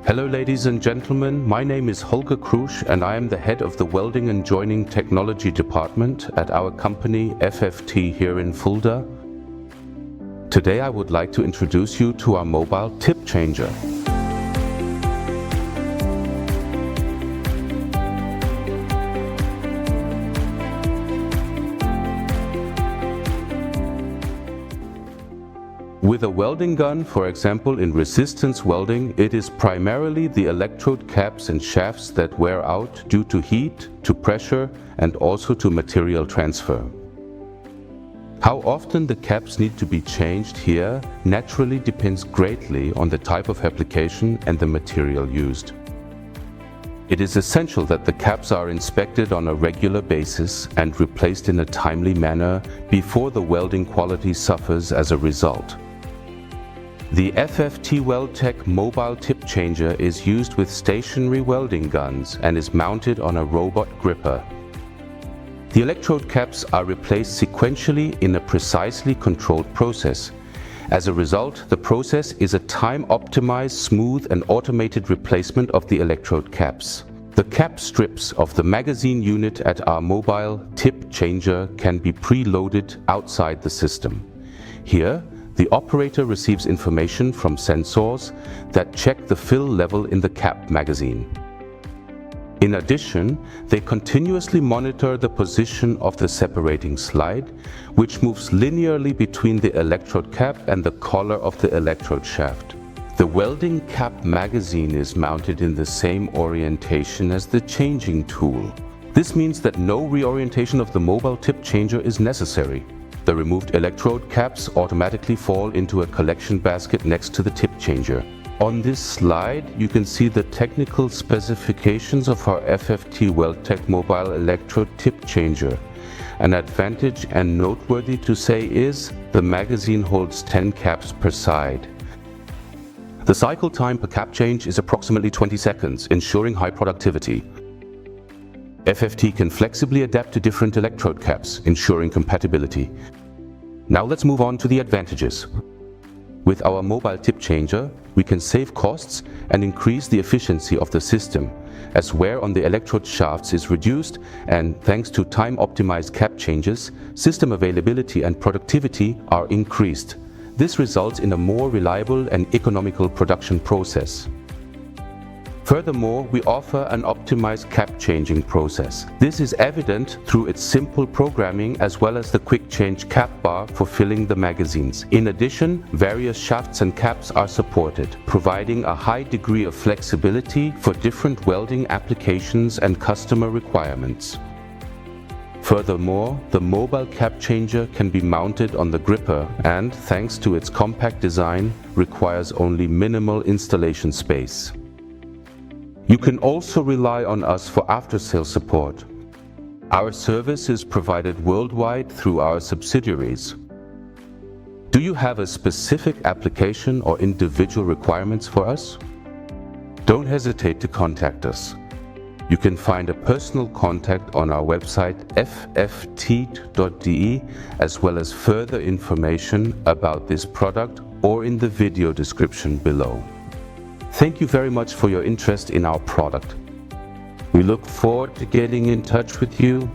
Hello ladies and gentlemen, my name is Holger Krusch and I am the head of the Welding and Joining Technology department at our company FFT here in Fulda. Today I would like to introduce you to our mobile TipChanger. With a welding gun, for example in resistance welding, it is primarily the electrode caps and shafts that wear out due to heat, to pressure and also to material transfer. How often the caps need to be changed here naturally depends greatly on the type of application and the material used. It is essential that the caps are inspected on a regular basis and replaced in a timely manner before the welding quality suffers as a result. The FFTweldtec mobile TipChanger is used with stationary welding guns and is mounted on a robot gripper. The electrode caps are replaced sequentially in a precisely controlled process. As a result, the process is a time-optimized, smooth and automated replacement of the electrode caps. The cap strips of the magazine unit at our mobile TipChanger can be preloaded outside the system. Here, the operator receives information from sensors that check the fill level in the cap magazine. In addition, they continuously monitor the position of the separating slide, which moves linearly between the electrode cap and the collar of the electrode shaft. The welding cap magazine is mounted in the same orientation as the changing tool. This means that no reorientation of the mobile TipChanger is necessary. The removed electrode caps automatically fall into a collection basket next to the TipChanger. On this slide, you can see the technical specifications of our FFTweldtec mobile electrode TipChanger. An advantage and noteworthy to say is the magazine holds 10 caps per side. The cycle time per cap change is approximately 20 seconds, ensuring high productivity. FFT can flexibly adapt to different electrode caps, ensuring compatibility. Now let's move on to the advantages. With our mobile TipChanger, we can save costs and increase the efficiency of the system, as wear on the electrode shafts is reduced, and thanks to time-optimized cap changes, system availability and productivity are increased. This results in a more reliable and economical production process. Furthermore, we offer an optimized cap changing process. This is evident through its simple programming as well as the quick change cap bar for filling the magazines. In addition, various shafts and caps are supported, providing a high degree of flexibility for different welding applications and customer requirements. Furthermore, the mobile cap changer can be mounted on the gripper and, thanks to its compact design, requires only minimal installation space. You can also rely on us for after-sales support. Our service is provided worldwide through our subsidiaries. Do you have a specific application or individual requirements for us? Don't hesitate to contact us. You can find a personal contact on our website FFTweldtec, as well as further information about this product or in the video description below. Thank you very much for your interest in our product. We look forward to getting in touch with you